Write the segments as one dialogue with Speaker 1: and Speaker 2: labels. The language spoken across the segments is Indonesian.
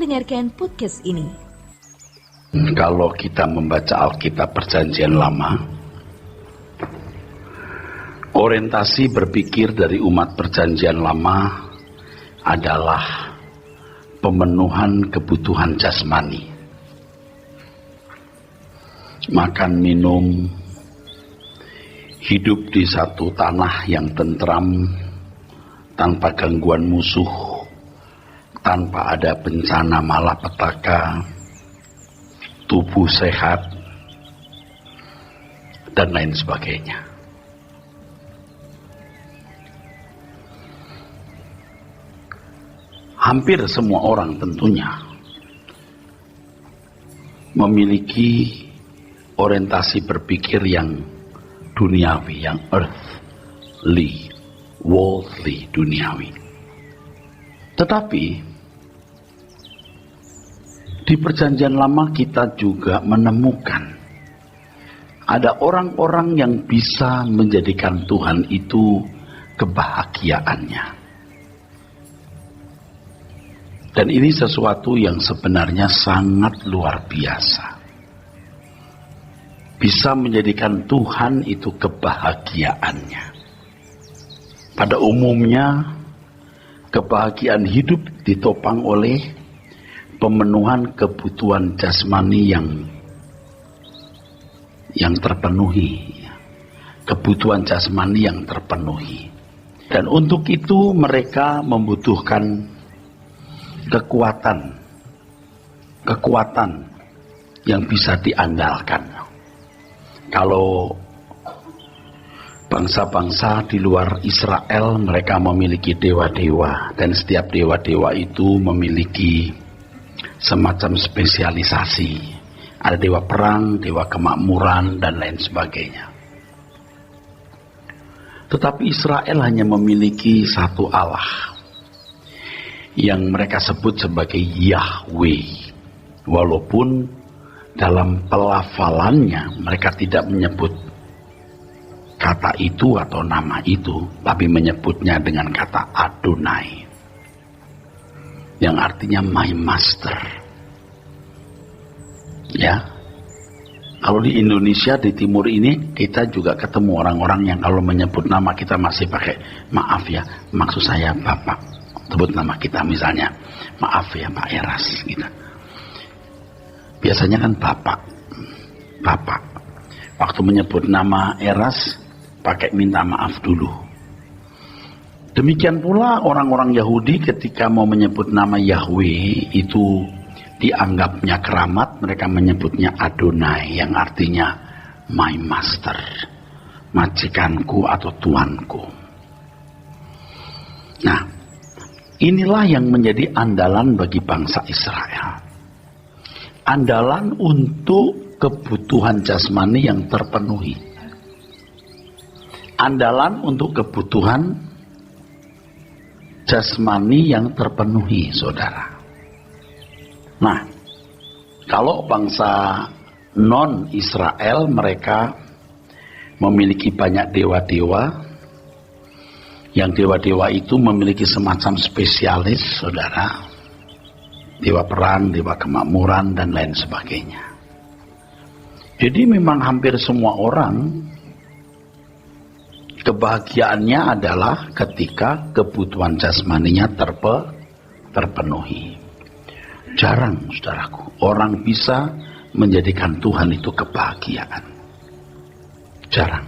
Speaker 1: mendengarkan podcast ini.
Speaker 2: Kalau kita membaca Alkitab Perjanjian Lama, orientasi berpikir dari umat Perjanjian Lama adalah pemenuhan kebutuhan jasmani. Makan, minum, hidup di satu tanah yang tentram, tanpa gangguan musuh, tanpa ada bencana malapetaka, tubuh sehat, dan lain sebagainya. Hampir semua orang tentunya memiliki orientasi berpikir yang duniawi, yang earthly, worldly, duniawi. Tetapi di Perjanjian Lama kita juga menemukan ada orang-orang yang bisa menjadikan Tuhan itu kebahagiaannya. Dan ini sesuatu yang sebenarnya sangat luar biasa. Bisa menjadikan Tuhan itu kebahagiaannya. Pada umumnya, kebahagiaan hidup ditopang oleh pemenuhan kebutuhan jasmani yang terpenuhi. Kebutuhan jasmani yang terpenuhi. Dan untuk itu mereka membutuhkan kekuatan yang bisa diandalkan. Kalau bangsa-bangsa di luar Israel, mereka memiliki dewa-dewa, dan setiap dewa-dewa itu memiliki semacam spesialisasi. Ada dewa perang, dewa kemakmuran, dan lain sebagainya. Tetapi Israel hanya memiliki satu Allah yang mereka sebut sebagai Yahweh. Walaupun dalam pelafalannya mereka tidak menyebut kata itu atau nama itu, tapi menyebutnya dengan kata Adonai, yang artinya my master. Ya, kalau di Indonesia, di timur ini, kita juga ketemu orang-orang yang kalau menyebut nama kita masih pakai maaf ya, maksud saya Bapak. Sebut nama kita misalnya, maaf ya Pak Eras gitu. Biasanya kan Bapak. Waktu menyebut nama Eras, pakai minta maaf dulu. Demikian pula orang-orang Yahudi ketika mau menyebut nama Yahweh itu dianggapnya keramat, mereka menyebutnya Adonai yang artinya my master, majikanku atau tuanku. Nah, inilah yang menjadi andalan bagi bangsa Israel. Andalan untuk kebutuhan jasmani yang terpenuhi. Andalan untuk kebutuhan jasmani yang terpenuhi, saudara. Nah, kalau bangsa non-Israel, mereka memiliki banyak dewa-dewa, yang dewa-dewa itu memiliki semacam spesialis, saudara. Dewa perang, dewa kemakmuran, dan lain sebagainya. Jadi memang hampir semua orang kebahagiaannya adalah ketika kebutuhan jasmaninya terpenuhi. Jarang, saudaraku, orang bisa menjadikan Tuhan itu kebahagiaan. Jarang.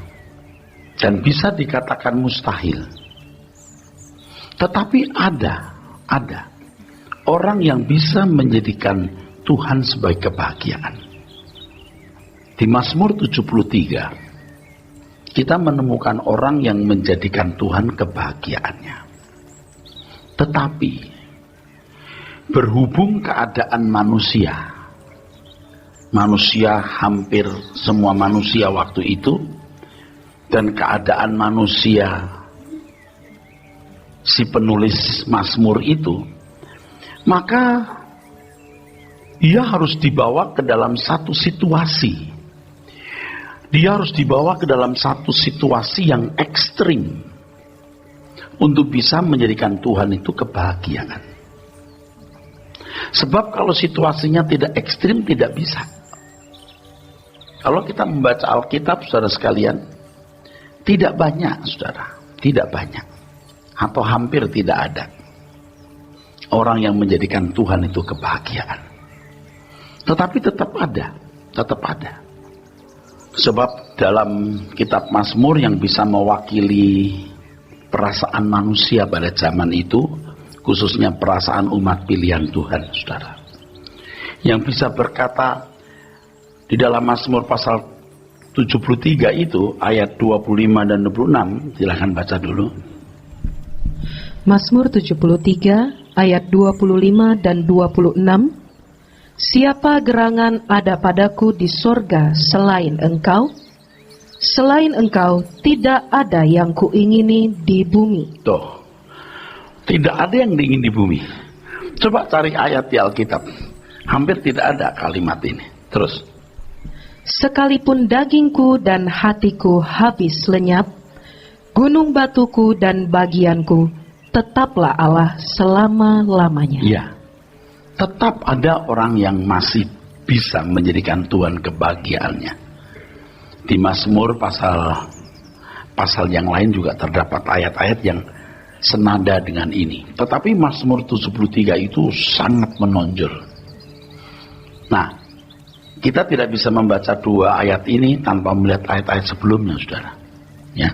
Speaker 2: Dan bisa dikatakan mustahil. Tetapi ada orang yang bisa menjadikan Tuhan sebagai kebahagiaan. Di Mazmur 73, kita menemukan orang yang menjadikan Tuhan kebahagiaannya. Tetapi berhubung keadaan manusia hampir semua manusia waktu itu, dan keadaan manusia si penulis Mazmur itu, maka dia harus dibawa ke dalam satu situasi. Dia harus dibawa ke dalam satu situasi yang ekstrim untuk bisa menjadikan Tuhan itu kebahagiaan. Sebab kalau situasinya tidak ekstrim, tidak bisa. Kalau kita membaca Alkitab, saudara sekalian, tidak banyak, saudara, tidak banyak, atau hampir tidak ada orang yang menjadikan Tuhan itu kebahagiaan. Tetapi tetap ada, tetap ada. Sebab dalam kitab Mazmur yang bisa mewakili perasaan manusia pada zaman itu, khususnya perasaan umat pilihan Tuhan, saudara, yang bisa berkata di dalam Mazmur pasal 73 itu ayat 25 dan 26, silahkan baca dulu.
Speaker 1: Mazmur 73 ayat 25 dan 26. Siapa gerangan ada padaku di sorga selain engkau? Selain engkau tidak ada yang kuingini di bumi.
Speaker 2: Tuh, tidak ada yang diingin di bumi. Coba cari ayat di Alkitab, hampir tidak ada kalimat ini. Terus,
Speaker 1: sekalipun dagingku dan hatiku habis lenyap, gunung batuku dan bagianku, tetaplah Allah selama-lamanya.
Speaker 2: Ya, tetap ada orang yang masih bisa menjadikan Tuhan kebahagiaannya. Di Mazmur pasal yang lain juga terdapat ayat-ayat yang senada dengan ini. Tetapi Mazmur 73 itu sangat menonjol. Nah, kita tidak bisa membaca dua ayat ini tanpa melihat ayat-ayat sebelumnya, saudara. Ya.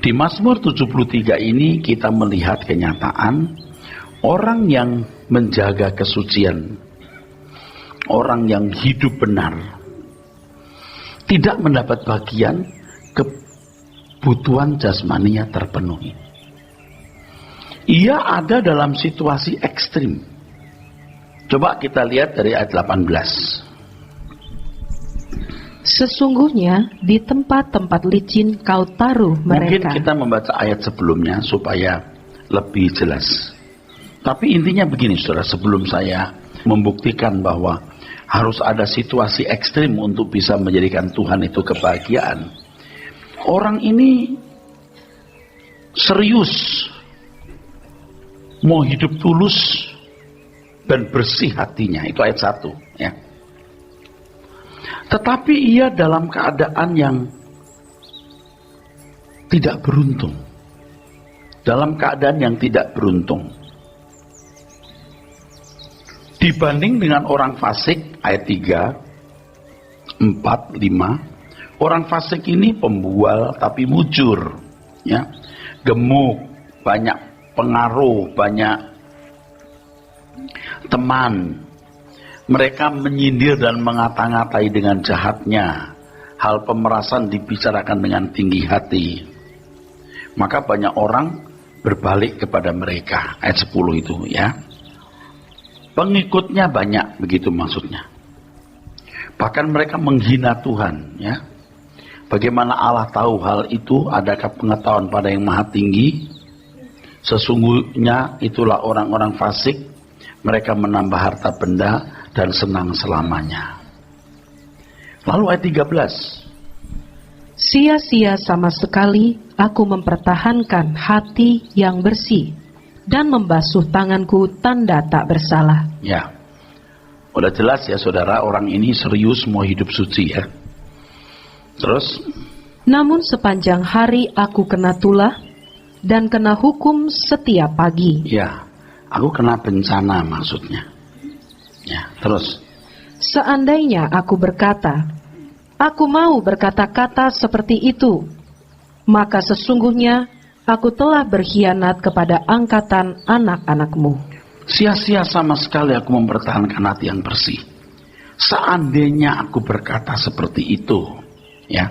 Speaker 2: Di Mazmur 73 ini kita melihat kenyataan orang yang menjaga kesucian, orang yang hidup benar, tidak mendapat bagian kebutuhan jasmaninya terpenuhi. Ia ada dalam situasi ekstrim. Coba kita lihat dari ayat 18.
Speaker 1: Sesungguhnya di tempat-tempat licin kau taruh mereka.
Speaker 2: Mungkin kita membaca ayat sebelumnya supaya lebih jelas. Tapi intinya begini, saudara, sebelum saya membuktikan bahwa harus ada situasi ekstrim untuk bisa menjadikan Tuhan itu kebahagiaan. Orang ini serius mau hidup tulus dan bersih hatinya, itu ayat 1 ya. Tetapi ia dalam keadaan yang tidak beruntung. Dalam keadaan yang tidak beruntung. Dibanding dengan orang fasik, ayat 3, 4, 5. Orang fasik ini pembual tapi mujur. Ya, gemuk, banyak pengaruh, banyak teman. Mereka menyindir dan mengata-ngatai dengan jahatnya. Hal pemerasan dibicarakan dengan tinggi hati. Maka banyak orang berbalik kepada mereka. Ayat 10 itu ya. Pengikutnya banyak, begitu maksudnya. Bahkan mereka menghina Tuhan ya. Bagaimana Allah tahu hal itu? Adakah pengetahuan pada yang maha tinggi? Sesungguhnya itulah orang-orang fasik. Mereka menambah harta benda dan senang selamanya. Lalu ayat 13.
Speaker 1: Sia-sia sama sekali aku mempertahankan hati yang bersih dan membasuh tanganku tanda tak bersalah.
Speaker 2: Ya, udah jelas ya saudara, orang ini serius mau hidup suci ya. Terus,
Speaker 1: namun sepanjang hari aku kena tulah dan kena hukum setiap pagi.
Speaker 2: Ya, aku kena bencana maksudnya. Ya, terus.
Speaker 1: Seandainya aku berkata, aku mau berkata-kata seperti itu, maka sesungguhnya aku telah berkhianat kepada angkatan anak-anakmu.
Speaker 2: Sia-sia sama sekali aku mempertahankan hati yang bersih. Seandainya aku berkata seperti itu, ya.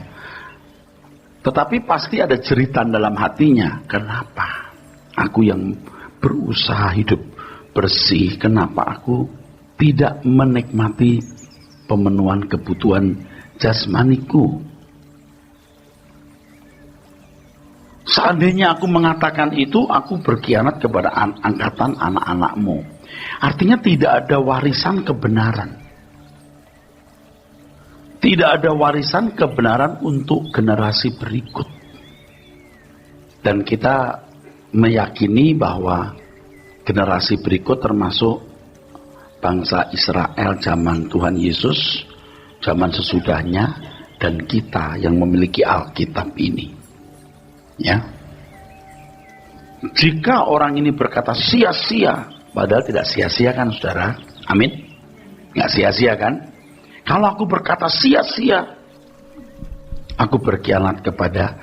Speaker 2: Tetapi pasti ada jeritan dalam hatinya. Kenapa aku yang berusaha hidup bersih, kenapa aku tidak menikmati pemenuhan kebutuhan jasmaniku? Seandainya aku mengatakan itu, aku berkhianat kepada angkatan anak-anakmu. Artinya tidak ada warisan kebenaran. Tidak ada warisan kebenaran untuk generasi berikut. Dan kita meyakini bahwa generasi berikut termasuk bangsa Israel zaman Tuhan Yesus, zaman sesudahnya, dan kita yang memiliki Alkitab ini. Ya. Jika orang ini berkata sia-sia, padahal tidak sia-sia kan saudara? Amin? Nggak sia-sia kan? Kalau aku berkata sia-sia, aku berkhianat kepada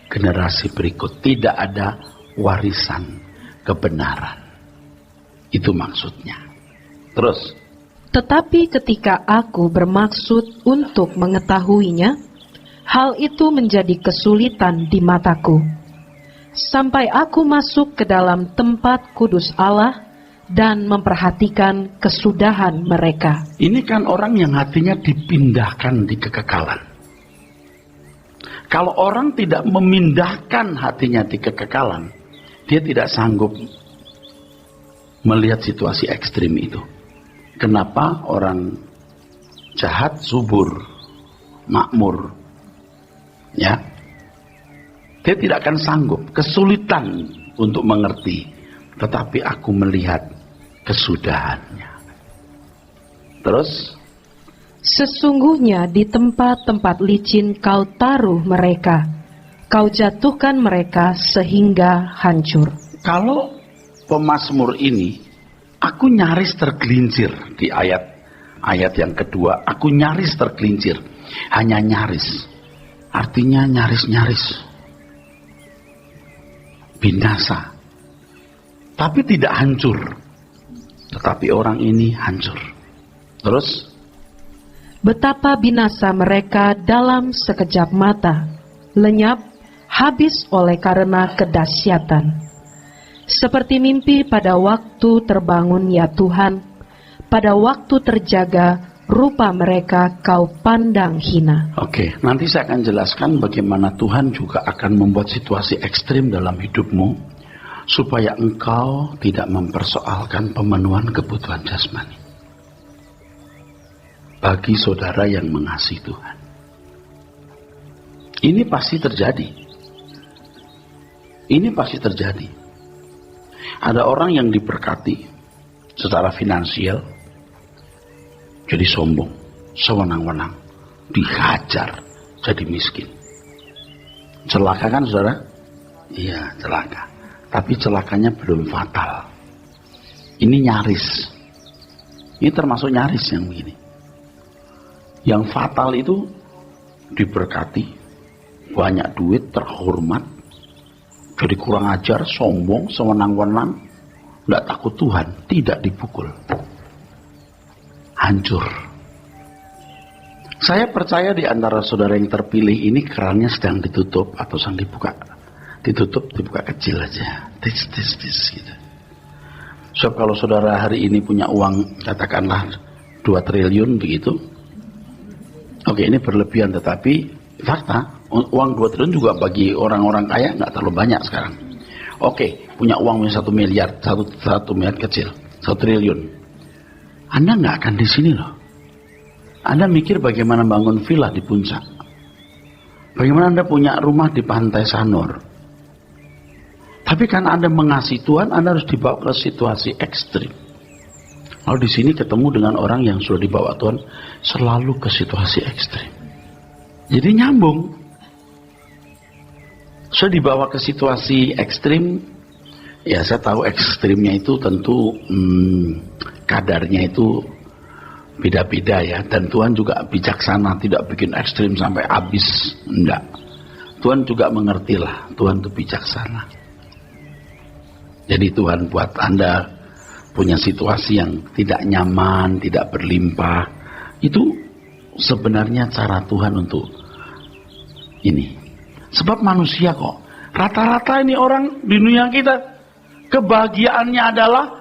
Speaker 2: generasi berikut. Tidak ada warisan kebenaran. Itu maksudnya. Terus.
Speaker 1: Tetapi ketika aku bermaksud untuk mengetahuinya, hal itu menjadi kesulitan di mataku. Sampai aku masuk ke dalam tempat kudus Allah dan memperhatikan kesudahan mereka.
Speaker 2: Ini kan orang yang hatinya dipindahkan di kekekalan. Kalau orang tidak memindahkan hatinya di kekekalan, dia tidak sanggup melihat situasi ekstrim itu. Kenapa orang jahat subur, makmur, ya? Dia tidak akan sanggup, kesulitan untuk mengerti. Tetapi aku melihat kesudahannya. Terus?
Speaker 1: Sesungguhnya di tempat-tempat licin kau taruh mereka, kau jatuhkan mereka sehingga hancur.
Speaker 2: Kalau pemazmur ini, aku nyaris tergelincir di ayat yang kedua. Aku nyaris tergelincir, hanya nyaris. Artinya nyaris-nyaris. Binasa. Tapi tidak hancur. Tetapi orang ini hancur. Terus?
Speaker 1: Betapa binasa mereka dalam sekejap mata, lenyap, habis oleh karena kedahsyatan. Seperti mimpi pada waktu terbangun ya Tuhan, pada waktu terjaga rupa mereka kau pandang hina.
Speaker 2: Oke, nanti saya akan jelaskan bagaimana Tuhan juga akan membuat situasi ekstrim dalam hidupmu, supaya engkau tidak mempersoalkan pemenuhan kebutuhan jasmani. Bagi saudara yang mengasihi Tuhan, ini pasti terjadi. Ini pasti terjadi. Ada orang yang diberkati secara finansial, jadi sombong, sewenang-wenang, dihajar, jadi miskin. Celaka kan saudara? Iya, celaka. Tapi celakanya belum fatal. Ini nyaris. Ini termasuk nyaris yang begini. Yang fatal itu diberkati, banyak duit, terhormat, jadi kurang ajar, sombong, sewenang-wenang, tidak takut Tuhan, tidak dipukul. Hancur. Saya percaya di antara saudara yang terpilih ini kerannya sedang ditutup atau sedang dibuka. Ditutup, dibuka kecil aja. Tis gitu. So kalau saudara hari ini punya uang katakanlah 2 triliun begitu. Oke, ini berlebihan, tetapi fakta uang 2 triliun juga bagi orang-orang kaya nggak terlalu banyak sekarang. Oke, punya uang 1 miliar, 1 miliar kecil, 1 triliun. Anda nggak akan di sini loh. Anda mikir bagaimana bangun villa di puncak. Bagaimana Anda punya rumah di pantai Sanur. Tapi karena Anda mengasihi Tuhan, Anda harus dibawa ke situasi ekstrim. Lalu di sini ketemu dengan orang yang sudah dibawa Tuhan selalu ke situasi ekstrim. Jadi nyambung. Sudah dibawa ke situasi ekstrim, ya saya tahu ekstrimnya itu tentu kadarnya itu beda-beda ya. Dan Tuhan juga bijaksana, tidak bikin ekstrim sampai habis. Enggak. Tuhan juga mengertilah, Tuhan itu bijaksana. Jadi Tuhan buat Anda punya situasi yang tidak nyaman, tidak berlimpah, itu sebenarnya cara Tuhan untuk ini. Sebab manusia kok, rata-rata ini orang di dunia kita, kebahagiaannya adalah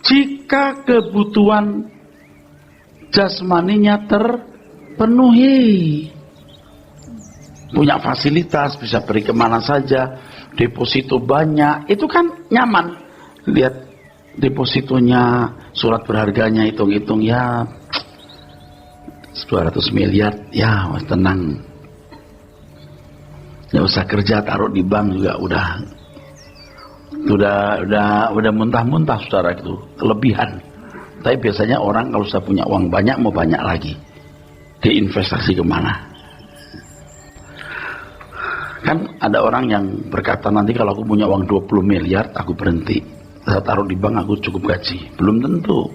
Speaker 2: jika kebutuhan jasmaninya terpenuhi. Punya fasilitas, bisa pergi kemana saja, deposito banyak, itu kan nyaman. Lihat depositonya, surat berharganya, hitung-hitung ya 200 miliar, ya tenang. Nggak usah kerja, taruh di bank juga udah muntah-muntah saudara, itu kelebihan. Tapi biasanya orang kalau sudah punya uang banyak, mau banyak lagi. Dia investasi kemana? Kan ada orang yang berkata, nanti kalau aku punya uang 20 miliar, aku berhenti. Saya taruh di bank, aku cukup gaji. Belum tentu.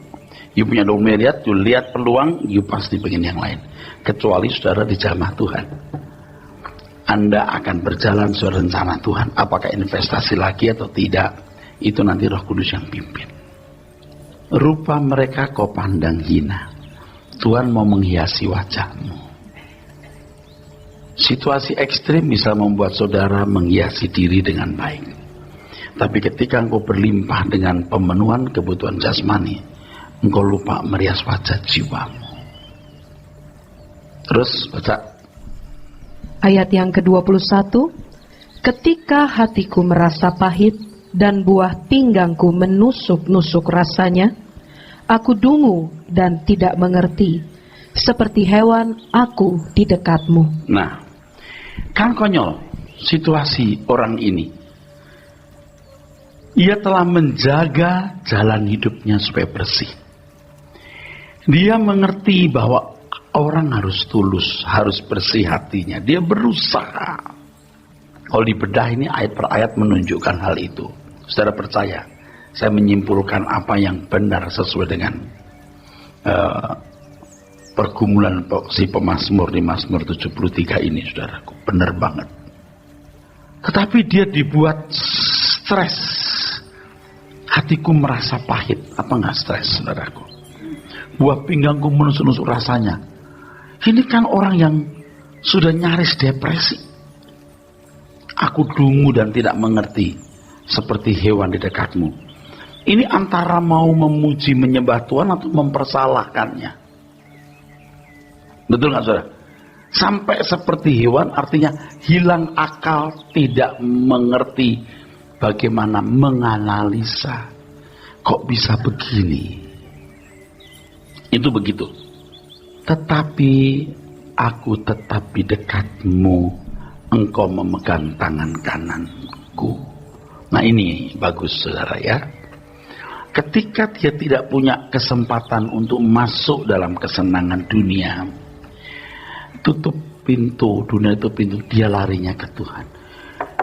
Speaker 2: You punya 20 miliar, you lihat peluang, you pasti pengen yang lain. Kecuali saudara dijamah Tuhan. Anda akan berjalan sesuai rencana Tuhan. Apakah investasi lagi atau tidak, itu nanti Roh Kudus yang pimpin. Rupa mereka kau pandang hina. Tuhan mau menghiasi wajahmu. Situasi ekstrim bisa membuat saudara menghiasi diri dengan baik. Tapi ketika engkau berlimpah dengan pemenuhan kebutuhan jasmani, engkau lupa merias wajah jiwamu. Terus baca.
Speaker 1: Ayat yang ke-21. Ketika hatiku merasa pahit dan buah pinggangku menusuk-nusuk rasanya, aku dungu dan tidak mengerti. Seperti hewan aku di dekatmu.
Speaker 2: Nah, kan konyol situasi orang ini. Ia telah menjaga jalan hidupnya supaya bersih. Dia mengerti bahwa orang harus tulus, harus bersih hatinya. Dia berusaha. Kalau dibedah ini ayat per ayat menunjukkan hal itu. Saudara percaya, saya menyimpulkan apa yang benar sesuai dengan pergumulan si pemazmur di Mazmur 73 ini, saudaraku. Benar banget. Tetapi dia dibuat stres. Hatiku merasa pahit. Apa enggak stres, saudaraku? Buah pinggangku menusuk-nusuk rasanya. Ini kan orang yang sudah nyaris depresi. Aku dungu dan tidak mengerti. Seperti hewan di dekatmu. Ini antara mau memuji menyembah Tuhan atau mempersalahkannya. Betul nggak saudara? Sampai seperti hewan artinya hilang akal, tidak mengerti bagaimana menganalisa. Kok bisa begini? Itu begitu. Tetapi aku tetap di dekatmu, engkau memegang tangan kananku. Nah ini bagus saudara ya. Ketika dia tidak punya kesempatan untuk masuk dalam kesenangan dunia, tutup pintu, dunia itu pintu, dia larinya ke Tuhan.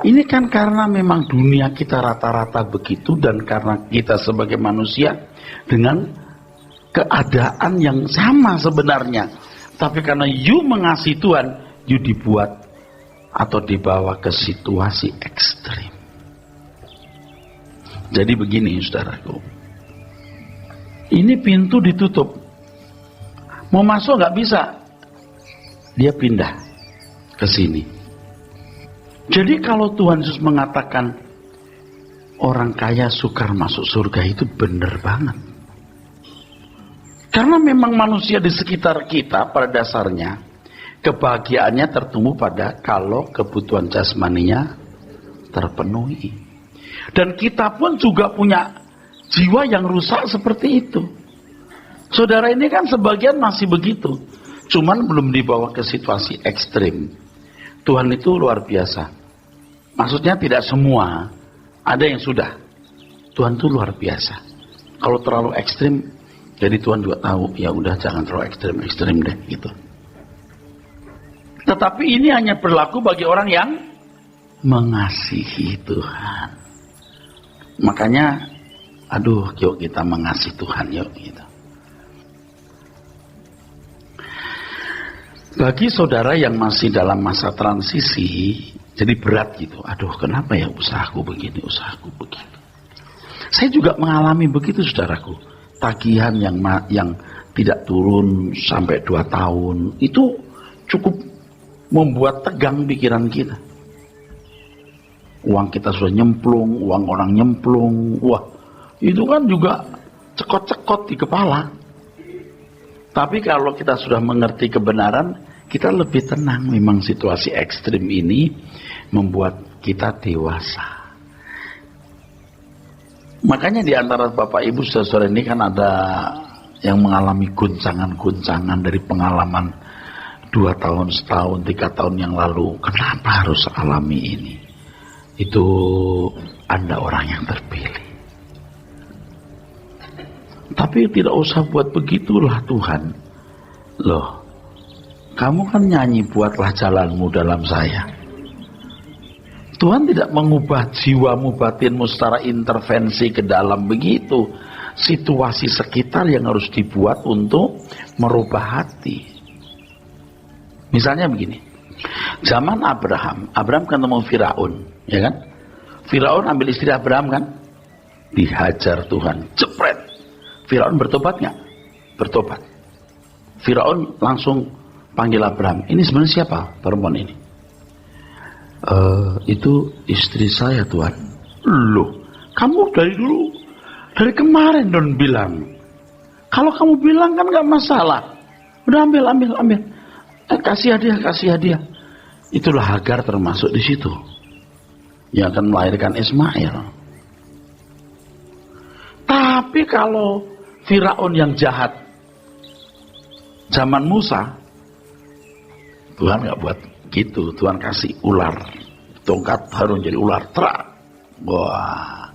Speaker 2: Ini kan karena memang dunia kita rata-rata begitu, dan karena kita sebagai manusia dengan keadaan yang sama sebenarnya. Tapi karena you mengasihi Tuhan, you dibuat atau dibawa ke situasi ekstrim. Jadi begini saudaraku, ini pintu ditutup, mau masuk nggak bisa, dia pindah ke sini. Jadi kalau Tuhan Yesus mengatakan orang kaya sukar masuk surga, itu benar banget. Karena memang manusia di sekitar kita pada dasarnya kebahagiaannya tertumbuh pada kalau kebutuhan jasmaninya terpenuhi. Dan kita pun juga punya jiwa yang rusak seperti itu. Saudara ini kan sebagian masih begitu. Cuman belum dibawa ke situasi ekstrim. Tuhan itu luar biasa. Maksudnya tidak semua. Ada yang sudah. Tuhan itu luar biasa. Kalau terlalu ekstrim, jadi Tuhan juga tahu, ya udah jangan terlalu ekstrim deh gitu. Tetapi ini hanya berlaku bagi orang yang mengasihi Tuhan. Makanya, aduh, yuk kita mengasihi Tuhan, yuk gitu. Bagi saudara yang masih dalam masa transisi, jadi berat gitu. Aduh, kenapa ya usahaku begini, usahaku begitu. Saya juga mengalami begitu, saudaraku. Tagihan yang tidak turun sampai 2 tahun, itu cukup membuat tegang pikiran kita. Uang kita sudah nyemplung, uang orang nyemplung, wah itu kan juga cekot-cekot di kepala. Tapi kalau kita sudah mengerti kebenaran, kita lebih tenang. Memang situasi ekstrim ini membuat kita dewasa. Makanya di antara Bapak Ibu saudara ini kan ada yang mengalami guncangan-guncangan dari pengalaman 2 tahun, setahun, 3 tahun yang lalu. Kenapa harus alami ini? Itu Anda orang yang terpilih. Tapi tidak usah buat begitulah Tuhan. Loh, kamu kan nyanyi buatlah jalanmu dalam saya. Tuhan tidak mengubah jiwamu, batinmu secara intervensi ke dalam begitu. Situasi sekitar yang harus dibuat untuk merubah hati. Misalnya begini, zaman Abraham ketemu Firaun, ya kan? Firaun ambil istri Abraham kan? Dihajar Tuhan, jepret. Firaun bertobat nggak? Bertobat. Firaun langsung panggil Abraham. Ini sebenarnya siapa perempuan ini? Itu istri saya Tuhan. Loh, kamu dari kemarin don bilang. Kalau kamu bilang kan nggak masalah. Udah ambil. Kasih hadiah. Itulah Hagar termasuk di situ, yang akan melahirkan Ismail. Tapi kalau Firaun yang jahat zaman Musa, Tuhan nggak buat gitu. Tuhan kasih ular, tongkat Harun jadi ular, terak. Wah,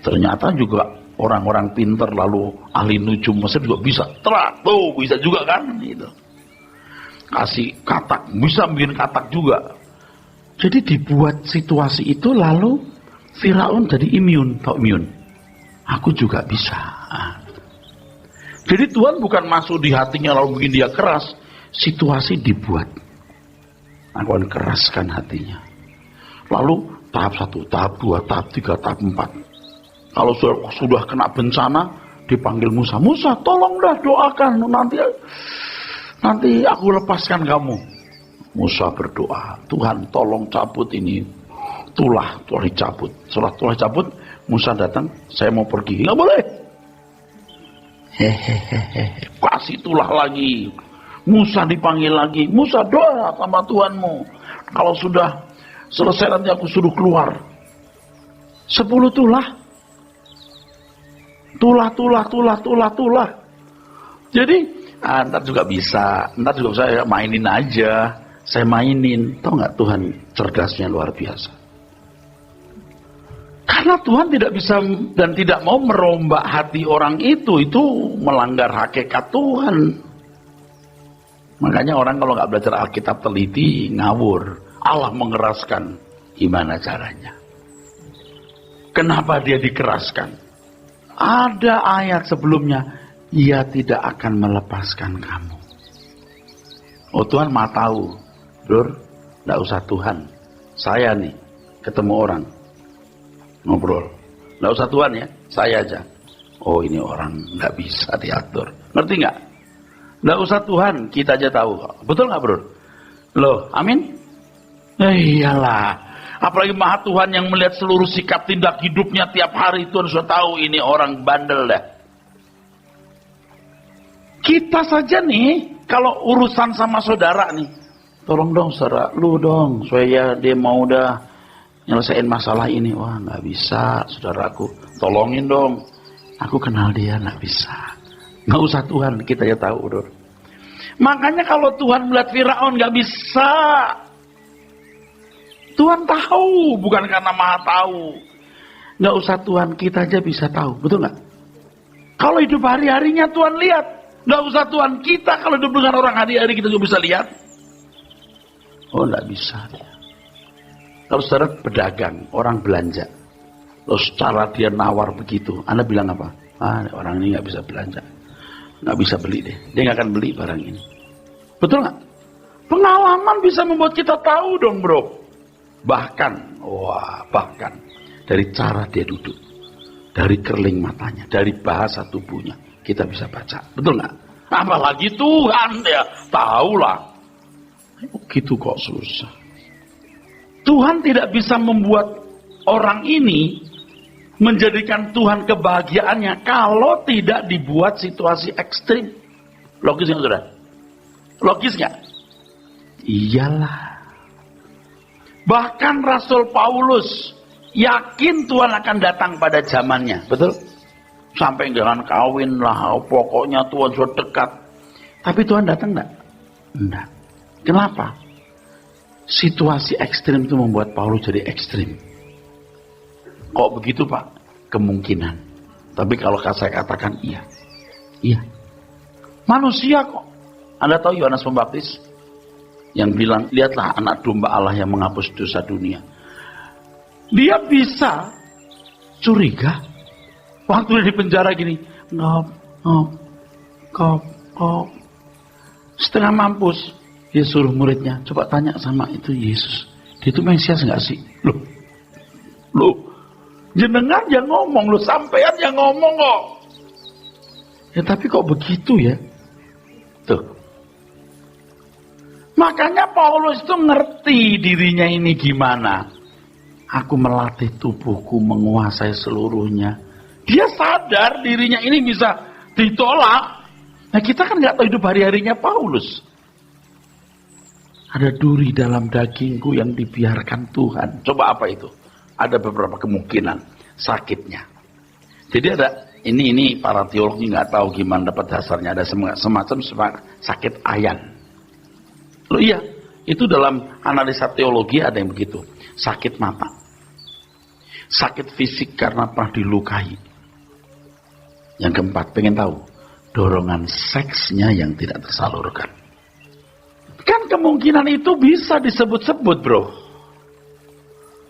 Speaker 2: ternyata juga orang-orang pinter lalu ahli nujum Mesir juga bisa terak, tuh bisa juga kan? Gitu. Kasih katak, bisa bikin katak juga. Jadi dibuat situasi itu lalu Firaun jadi immune. Aku juga bisa. Jadi Tuhan bukan masuk di hatinya lalu bikin dia keras. Situasi dibuat. Aku akan keraskan hatinya. Lalu tahap 1, tahap 2, tahap 3, tahap 4. Kalau sudah kena bencana, dipanggil Musa. Musa, tolong dah doakan. Nanti aku lepaskan kamu. Musa berdoa, Tuhan tolong cabut ini. Tulah dicabut. Setelah tulah cabut, Musa datang, saya mau pergi. Nggak boleh. Kasih tulah lagi. Musa dipanggil lagi. Musa doa sama Tuhanmu. Kalau sudah selesai nanti aku suruh keluar. 10 tulah. Tulah. Jadi, ntar juga bisa. Ntar juga saya mainin aja. Saya mainin. Tahu nggak Tuhan cerdasnya luar biasa. Karena Tuhan tidak bisa dan tidak mau merombak hati orang itu melanggar hakikat Tuhan. Makanya orang kalau nggak belajar Alkitab teliti ngawur. Allah mengeraskan. Gimana caranya? Kenapa dia dikeraskan? Ada ayat sebelumnya, Ia tidak akan melepaskan kamu. Oh Tuhan mah tahu, Bro, nggak usah Tuhan. Saya nih ketemu orang ngobrol, nggak usah Tuhan ya, saya aja. Oh ini orang nggak bisa diatur, ngerti nggak? Nggak usah Tuhan, kita aja tahu. Betul nggak Bro? Loh, amin? Iyalah, apalagi Maha Tuhan yang melihat seluruh sikap tindak hidupnya tiap hari. Tuhan sudah tahu ini orang bandel dah. Kita saja nih, kalau urusan sama saudara nih, tolong dong saudara, lu dong, supaya dia mau dah nyelesain masalah ini. Wah nggak bisa saudaraku, tolongin dong. Aku kenal dia, nggak bisa. Nggak usah Tuhan, kita ya tahu Bro. Makanya kalau Tuhan melihat Firaun nggak bisa. Tuhan tahu, bukan karena Maha tahu. Nggak usah Tuhan, kita aja bisa tahu, betul nggak? Kalau hidup hari-harinya Tuhan lihat. Nggak usah Tuhan, kita kalau hidup dengan orang hari-hari kita juga bisa lihat. Oh nggak bisa. Kalau saudara pedagang, orang belanja, lalu secara dia nawar begitu, Anda bilang apa? Orang ini nggak bisa belanja, nggak bisa beli deh. Dia nggak akan beli barang ini. Betul nggak? Pengalaman bisa membuat kita tahu dong Bro. Bahkan dari cara dia duduk, dari kerling matanya, dari bahasa tubuhnya, kita bisa baca. Betul nggak? Apalagi Tuhan ya, tahulah. Gitu kok susah. Tuhan tidak bisa membuat orang ini menjadikan Tuhan kebahagiaannya kalau tidak dibuat situasi ekstrim. Logis nggak saudara? Logis nggak? Iyalah. Bahkan Rasul Paulus yakin Tuhan akan datang pada zamannya, betul? Sampai jangan kawin lah, pokoknya Tuhan sudah dekat. Tapi Tuhan datang enggak? Enggak. Kenapa? Situasi ekstrim itu membuat Paulus jadi ekstrim. Kok begitu Pak? Kemungkinan. Tapi kalau saya katakan iya. Iya. Manusia kok. Anda tahu Yohanes Pembaptis yang bilang, lihatlah anak domba Allah yang menghapus dosa dunia. Dia bisa curiga. Waktu dia di penjara gini, kop. Setengah mampus. Dia suruh muridnya, coba tanya sama itu Yesus. Dia itu Mesias enggak sih? Loh, jenengan yang ngomong, sampean yang ngomong kok. Ya tapi kok begitu ya? Tuh. Makanya Paulus itu ngerti dirinya ini gimana. Aku melatih tubuhku menguasai seluruhnya. Dia sadar dirinya ini bisa ditolak. Nah kita kan nggak tahu hidup hari-harinya Paulus. Ada duri dalam dagingku yang dibiarkan Tuhan. Coba apa itu? Ada beberapa kemungkinan sakitnya. Jadi ada ini para teologi nggak tahu gimana dapat dasarnya. Ada semacam sakit ayan. Loh iya, itu dalam analisa teologi ada yang begitu. Sakit mata. Sakit fisik karena pernah dilukai. Yang keempat, pengen tahu? Dorongan seksnya yang tidak tersalurkan. Kan kemungkinan itu bisa disebut-sebut, bro.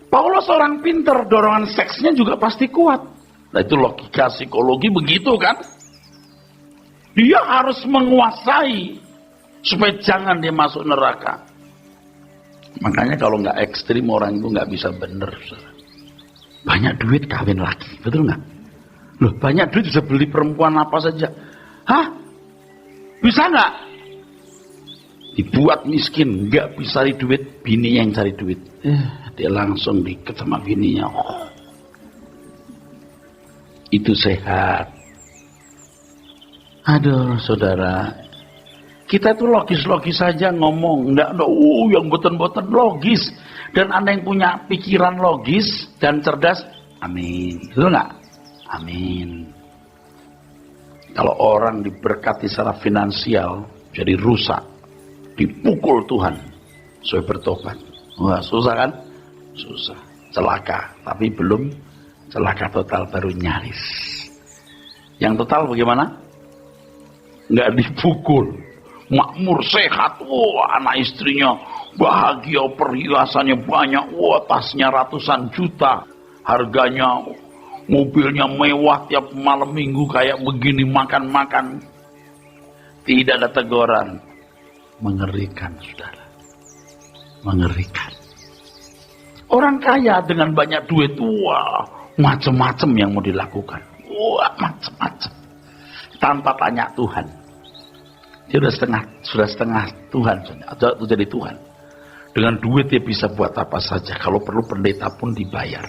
Speaker 2: Paulus orang pinter, dorongan seksnya juga pasti kuat. Nah itu logika psikologi begitu kan? Dia harus menguasai supaya jangan dia masuk neraka. Makanya kalau nggak ekstrim orang itu nggak bisa bener. Banyak duit kawin lagi, betul nggak? Loh banyak duit bisa beli perempuan apa saja. Hah? Bisa nggak? Dibuat miskin, nggak bisa cari duit, bininya yang cari duit. Dia langsung diikat sama bininya. Oh. Itu sehat. Aduh saudara, kita itu logis-logis saja ngomong, nggak ada yang boten-boten logis. Dan Anda yang punya pikiran logis dan cerdas, amin. Betul nggak? Amin. Kalau orang diberkati secara finansial, jadi rusak, dipukul Tuhan, supaya bertobat. Wah susah kan? Susah. Celaka, tapi belum celaka total, baru nyaris. Yang total bagaimana? Nggak dipukul. Makmur sehat, wah anak istrinya bahagia, perhiasannya banyak, wah tasnya ratusan juta, harganya, mobilnya mewah, tiap malam minggu kayak begini, makan-makan, tidak ada teguran. Mengerikan saudara, mengerikan. Orang kaya dengan banyak duit, wah macam-macam yang mau dilakukan, wah macam-macam, tanpa tanya Tuhan. Dia sudah setengah Tuhan, atau jadi Tuhan. Dengan duit dia bisa buat apa saja. Kalau perlu pendeta pun dibayar.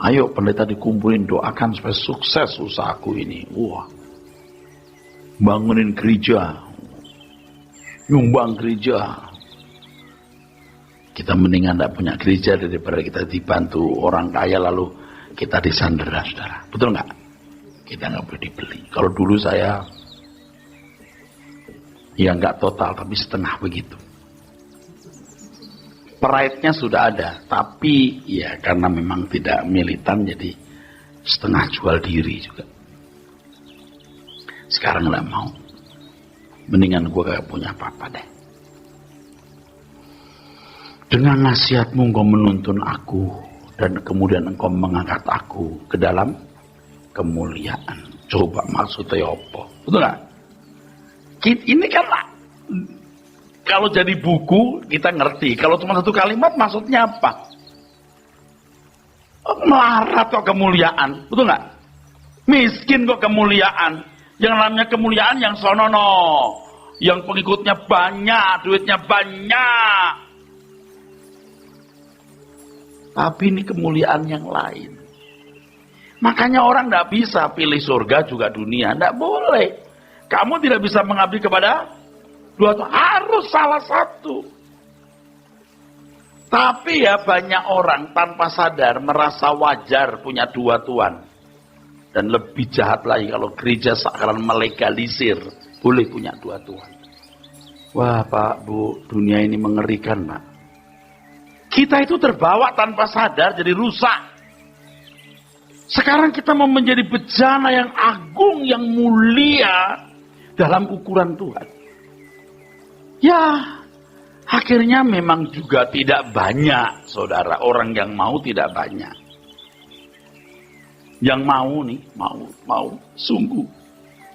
Speaker 2: Ayo pendeta dikumpulin, doakan supaya sukses usahaku ini. Wah, bangunin gereja, nyumbang gereja. Kita mendingan tidak punya gereja daripada kita dibantu orang kaya lalu kita disandera, saudara. Betul nggak? Kita nggak boleh dibeli. Kalau dulu saya, ya nggak total, tapi setengah begitu. Pride-nya sudah ada, tapi ya karena memang tidak militan, jadi setengah jual diri juga. Sekarang nggak mau. Mendingan gue gak punya apa-apa deh. Dengan nasihatmu engkau menuntun aku, dan kemudian engkau mengangkat aku ke dalam kemuliaan. Coba maksudnya apa? Betul gak? Ini kan kalau jadi buku kita ngerti. Kalau cuma satu kalimat maksudnya apa? Melarat kok kemuliaan. Betul gak? Miskin kok kemuliaan. Yang namanya kemuliaan yang sonono, yang pengikutnya banyak, duitnya banyak. Tapi ini kemuliaan yang lain. Makanya orang tidak bisa pilih surga juga dunia. Tidak boleh. Kamu tidak bisa mengabdi kepada dua Tuhan. Harus salah satu. Tapi ya banyak orang tanpa sadar merasa wajar punya dua Tuhan. Dan lebih jahat lagi kalau gereja seakan melegalisir. Boleh punya dua Tuhan. Wah Pak, Bu, dunia ini mengerikan Pak. Kita itu terbawa tanpa sadar jadi rusak. Sekarang kita mau menjadi bejana yang agung, yang mulia dalam ukuran Tuhan. Ya, akhirnya memang juga tidak banyak, saudara. Orang yang mau tidak banyak. Yang mau nih, mau sungguh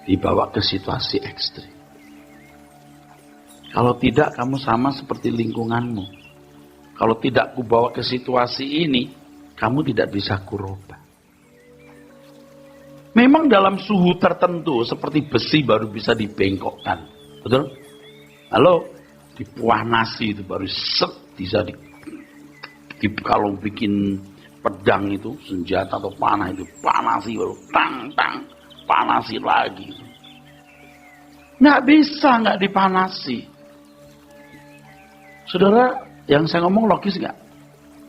Speaker 2: dibawa ke situasi ekstrim. Kalau tidak, kamu sama seperti lingkunganmu. Kalau tidak kubawa ke situasi ini, kamu tidak bisa kurubah. Memang dalam suhu tertentu, seperti besi baru bisa dibengkokkan. Betul? Halo? Dipanasi itu baru set, bisa kalau bikin pedang itu, senjata atau panah itu, panasi baru tang, panasi lagi. Nggak bisa nggak dipanasi. Saudara, yang saya ngomong logis nggak?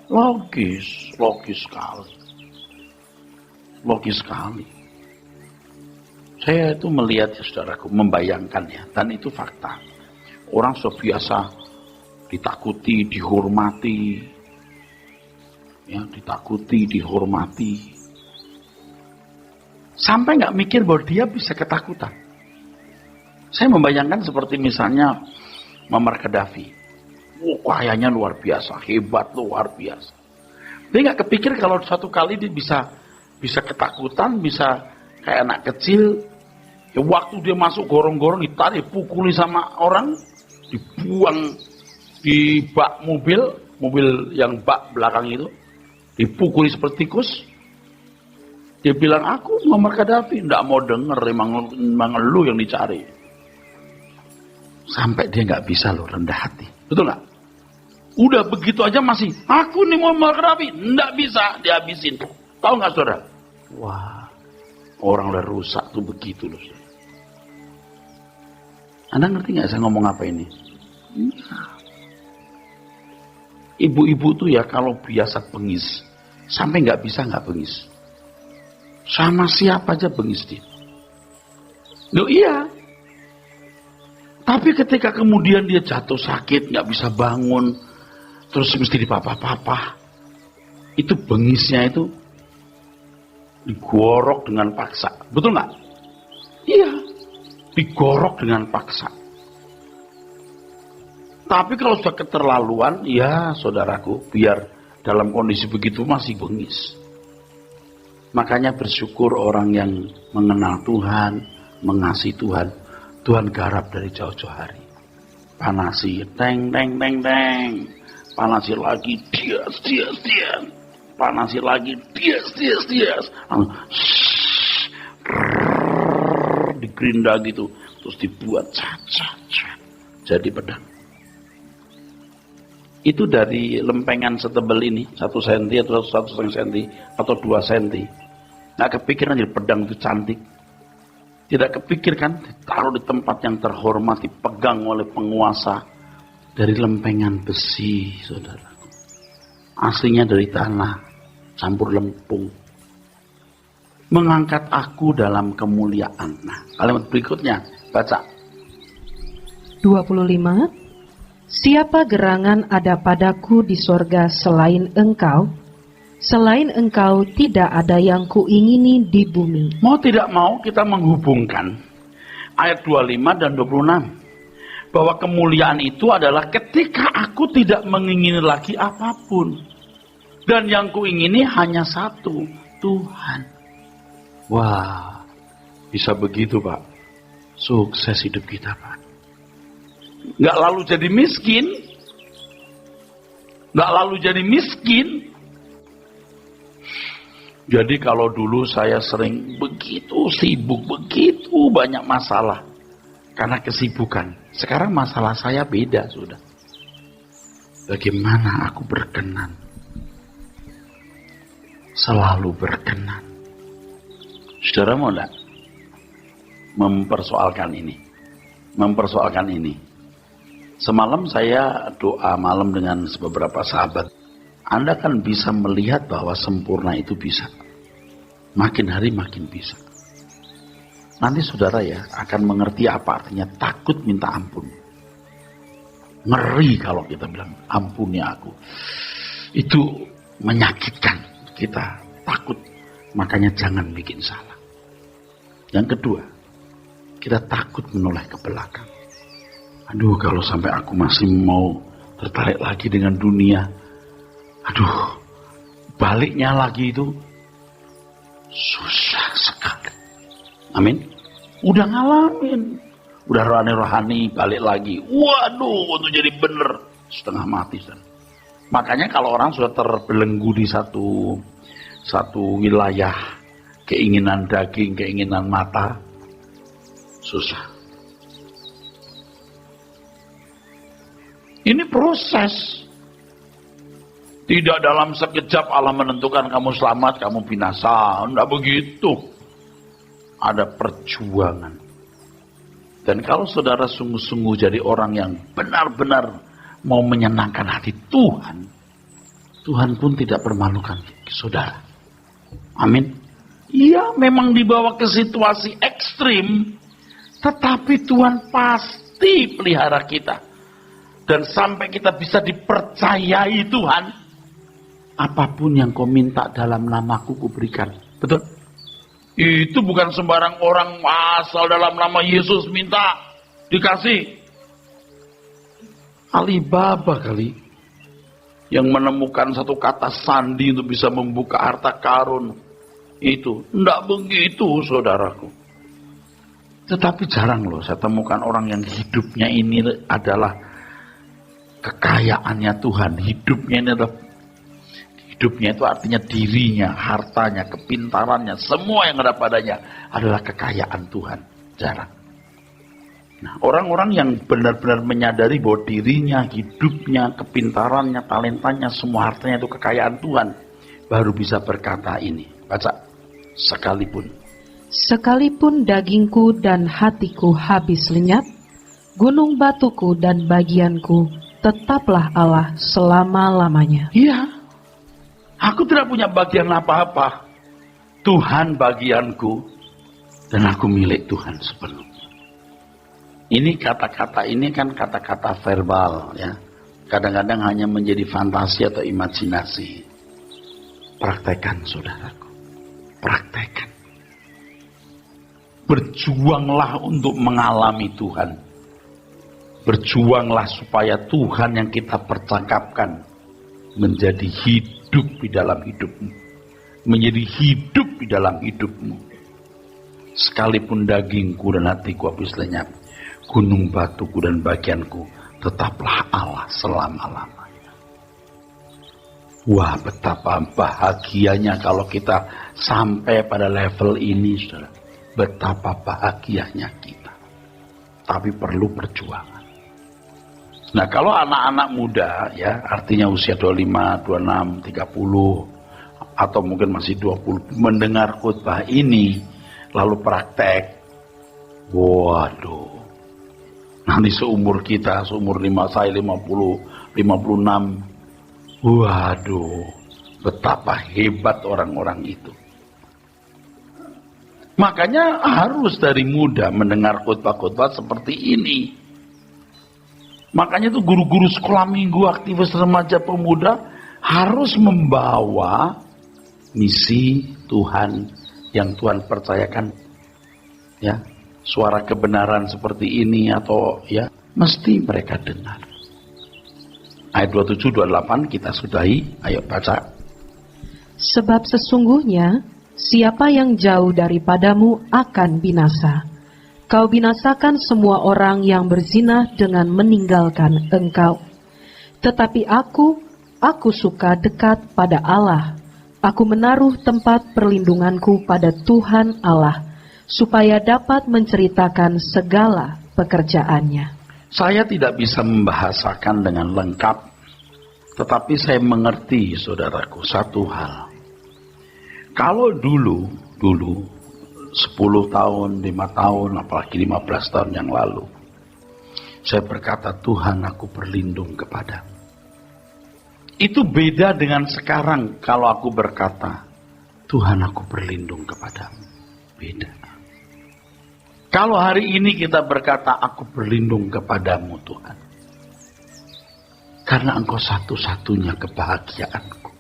Speaker 2: Logis sekali. Logis sekali. Saya itu melihat ya saudaraku, membayangkan ya, dan itu fakta. Orang sudah biasa ditakuti, dihormati, ya ditakuti, dihormati, sampai nggak mikir bahwa dia bisa ketakutan. Saya membayangkan seperti misalnya Muammar Gaddafi, kayaknya luar biasa, hebat luar biasa. Dia nggak kepikir kalau suatu kali dia bisa ketakutan, bisa kayak anak kecil. Ya, waktu dia masuk gorong-gorong ditarik, pukuli sama orang, dibuang di bak mobil yang bak belakang itu, dipukuli seperti tikus. Dia bilang, aku Muammar Gaddafi, nggak mau denger, emang lu yang dicari. Sampai dia nggak bisa loh rendah hati, betul nggak? Udah begitu aja masih, aku nih Muammar Gaddafi, nggak bisa dihabisin. Tahu nggak saudara? Wah, orang udah rusak tuh begitu loh. Anda ngerti nggak saya ngomong apa ini? Ibu-ibu tuh ya kalau biasa bengis, sampai nggak bisa nggak bengis. Sama siapa aja bengis dia. Loh iya. Tapi ketika kemudian dia jatuh sakit, nggak bisa bangun, terus mesti dipapah-papah, itu bengisnya itu digorok dengan paksa. Betul nggak? Iya. Digorok dengan paksa. Tapi kalau sudah keterlaluan, ya saudaraku, biar dalam kondisi begitu masih bengis. Makanya bersyukur orang yang mengenal Tuhan, mengasihi Tuhan, Tuhan garap dari jauh-jauh hari. Panasi, teng. Panasi lagi, dias. Panasi lagi, dias. Digerinda gitu, terus dibuat jadi pedang. Itu dari lempengan setebal ini, 1 cm atau 1,5 cm atau 2 cm. Nggak kepikiran jadi pedang itu cantik. Tidak kepikirkan ditaruh di tempat yang terhormat, dipegang oleh penguasa dari lempengan besi, saudara. Aslinya dari tanah, campur lempung. Mengangkat aku dalam kemuliaan. Nah, kalimat berikutnya, baca.
Speaker 1: 25. Siapa gerangan ada padaku di sorga selain engkau? Selain engkau tidak ada yang kuingini di bumi.
Speaker 2: Mau tidak mau kita menghubungkan ayat 25 dan 26. Bahwa kemuliaan itu adalah ketika aku tidak mengingini lagi apapun. Dan yang kuingini hanya satu, Tuhan. Wah, bisa begitu Pak. Sukses hidup kita Pak. Nggak lalu jadi miskin. Jadi kalau dulu saya sering begitu sibuk, begitu banyak masalah. Karena kesibukan. Sekarang masalah saya beda sudah. Bagaimana aku berkenan. Selalu berkenan. Saudara mau enggak mempersoalkan ini? Semalam saya doa malam dengan beberapa sahabat. Anda kan bisa melihat bahwa sempurna itu bisa. Makin hari makin bisa. Nanti saudara ya akan mengerti apa artinya takut minta ampun. Ngeri kalau kita bilang ampuni aku. Itu menyakitkan kita, takut. Makanya jangan bikin salah. Yang kedua, kita takut menoleh ke belakang. Aduh, kalau sampai aku masih mau tertarik lagi dengan dunia, aduh, baliknya lagi itu susah sekali. Amin. Udah ngalamin, udah rohani balik lagi. Waduh, untuk jadi bener setengah mati. Makanya kalau orang sudah terbelenggu di satu wilayah, keinginan daging, keinginan mata, susah. Ini proses. Tidak dalam sekejap Allah menentukan kamu selamat, kamu binasa. Tidak begitu. Ada perjuangan. Dan kalau saudara sungguh-sungguh jadi orang yang benar-benar mau menyenangkan hati Tuhan, Tuhan pun tidak permalukan saudara. Amin. Iya, memang dibawa ke situasi ekstrim, tetapi Tuhan pasti pelihara kita. Dan sampai kita bisa dipercayai Tuhan, apapun yang kau minta dalam namaku kuberikan. Betul? Itu bukan sembarang orang asal dalam nama Yesus minta dikasih. Alibaba kali yang menemukan satu kata sandi untuk bisa membuka harta karun itu. Tidak begitu saudaraku. Tetapi jarang loh saya temukan orang yang hidupnya ini adalah kekayaannya Tuhan. Hidupnya itu artinya dirinya, hartanya, kepintarannya, semua yang ada padanya adalah kekayaan Tuhan. Jarang. Nah, orang-orang yang benar-benar menyadari bahwa dirinya, hidupnya, kepintarannya, talentanya, semua hartanya itu kekayaan Tuhan, baru bisa berkata ini. Baca. Sekalipun
Speaker 1: dagingku dan hatiku habis lenyap, gunung batuku dan bagianku tetaplah Allah selama-lamanya.
Speaker 2: Iya. Aku tidak punya bagian apa-apa. Tuhan bagianku. Dan aku milik Tuhan sepenuhnya. Ini kata-kata ini kan kata-kata verbal ya. Kadang-kadang hanya menjadi fantasi atau imajinasi. Praktekkan saudaraku. Praktekkan. Berjuanglah untuk mengalami Tuhan. Berjuanglah supaya Tuhan yang kita percakapkan menjadi hidup di dalam hidupmu. Menjadi hidup di dalam hidupmu. Sekalipun dagingku dan hatiku habis lenyap, gunung batuku dan bagianku tetaplah Allah selama-lamanya. Wah, betapa bahagianya kalau kita sampai pada level ini, saudara. Betapa bahagianya kita. Tapi perlu perjuangan. Nah, kalau anak-anak muda ya, artinya usia 25, 26, 30 atau mungkin masih 20 mendengar khotbah ini lalu praktek. Waduh. Nanti seumur kita, seumur 50, 56. Waduh. Betapa hebat orang-orang itu. Makanya harus dari muda mendengar khotbah-khotbah seperti ini. Makanya tuh guru-guru sekolah minggu, aktivis remaja pemuda harus membawa misi Tuhan yang Tuhan percayakan. Ya, suara kebenaran seperti ini atau ya, mesti mereka dengar. Ayat 27, 28 kita sudahi, ayo baca.
Speaker 1: Sebab sesungguhnya siapa yang jauh daripadamu akan binasa. Kau binasakan semua orang yang berzina dengan meninggalkan engkau. Tetapi aku suka dekat pada Allah. Aku menaruh tempat perlindunganku pada Tuhan Allah, supaya dapat menceritakan segala pekerjaannya.
Speaker 2: Saya tidak bisa membahasakan dengan lengkap, tetapi saya mengerti, saudaraku, satu hal. Kalau dulu 10 tahun, 5 tahun, apalagi 15 tahun yang lalu, saya berkata, Tuhan, aku berlindung kepadamu. Itu beda dengan sekarang kalau aku berkata, Tuhan, aku berlindung kepadamu. Beda. Kalau hari ini kita berkata, aku berlindung kepadamu Tuhan, karena Engkau satu-satunya kebahagiaanku.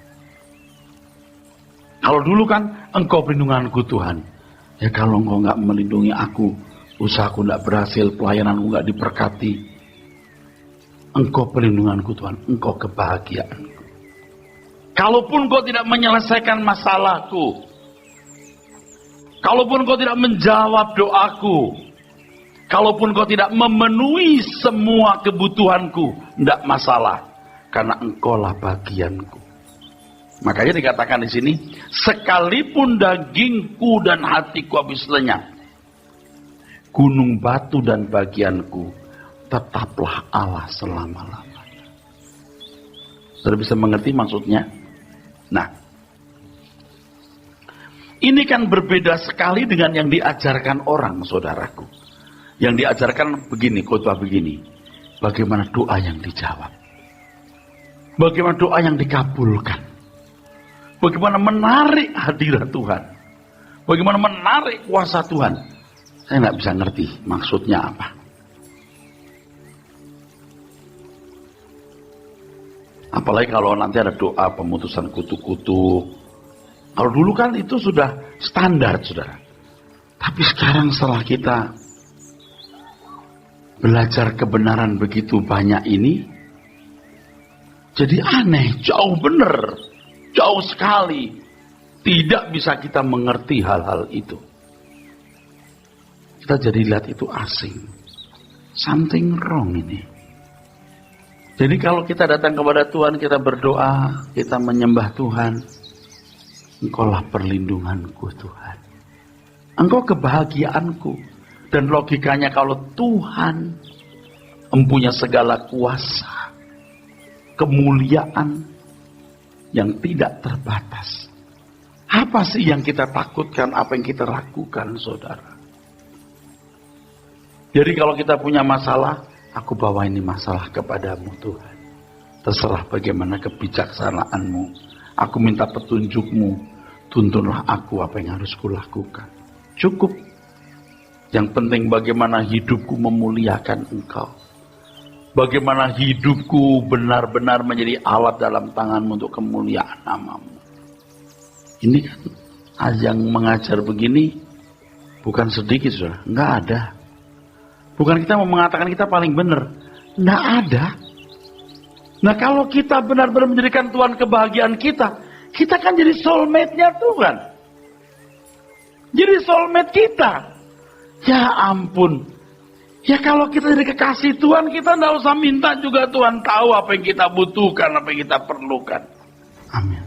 Speaker 2: Kalau dulu kan Engkau perlindunganku Tuhan. Ya kalau Engkau nggak melindungi aku, usahaku nggak berhasil, pelayananku nggak diberkati. Engkau perlindunganku Tuhan, Engkau kebahagiaanku. Kalaupun Engkau tidak menyelesaikan masalahku, kalaupun Engkau tidak menjawab doaku, kalaupun Engkau tidak memenuhi semua kebutuhanku, tidak masalah, karena Engkaulah bagianku. Makanya dikatakan di sini, sekalipun dagingku dan hatiku habis lenyap, gunung batu dan bagianku, tetaplah Allah selama-lamanya. Sudah bisa mengerti maksudnya? Nah, ini kan berbeda sekali dengan yang diajarkan orang, saudaraku. Yang diajarkan begini, khotbah begini. Bagaimana doa yang dijawab? Bagaimana doa yang dikabulkan? Bagaimana menarik hadirat Tuhan? Bagaimana menarik kuasa Tuhan? Saya nggak bisa ngerti maksudnya apa. Apalagi kalau nanti ada doa pemutusan kutu-kutu. Kalau dulu kan itu sudah standar, saudara. Tapi sekarang setelah kita belajar kebenaran begitu banyak ini, jadi aneh, jauh bener. Jauh sekali. Tidak bisa kita mengerti hal-hal itu. Kita jadi lihat itu asing. Something wrong ini. Jadi kalau kita datang kepada Tuhan, kita berdoa, kita menyembah Tuhan. Engkaulah perlindunganku Tuhan. Engkau kebahagiaanku. Dan logikanya kalau Tuhan mempunyai segala kuasa, kemuliaan, yang tidak terbatas. Apa sih yang kita takutkan, apa yang kita ragukan, saudara? Jadi kalau kita punya masalah, aku bawa ini masalah kepadamu Tuhan. Terserah bagaimana kebijaksanaanmu. Aku minta petunjukmu. Tuntunlah aku apa yang harus kulakukan. Cukup. Yang penting bagaimana hidupku memuliakan Engkau. Bagaimana hidupku benar-benar menjadi alat dalam tanganmu untuk kemuliaan namamu. Ini kan yang mengajar begini bukan sedikit, saudara. Enggak ada. Bukan kita mau mengatakan kita paling benar. Enggak ada. Nah kalau kita benar-benar menjadikan Tuhan kebahagiaan kita, kita kan jadi soulmate-nya Tuhan. Jadi soulmate kita. Ya ampun. Ya kalau kita jadi kekasih Tuhan, kita tidak usah minta juga Tuhan tahu apa yang kita butuhkan, apa yang kita perlukan. Amin.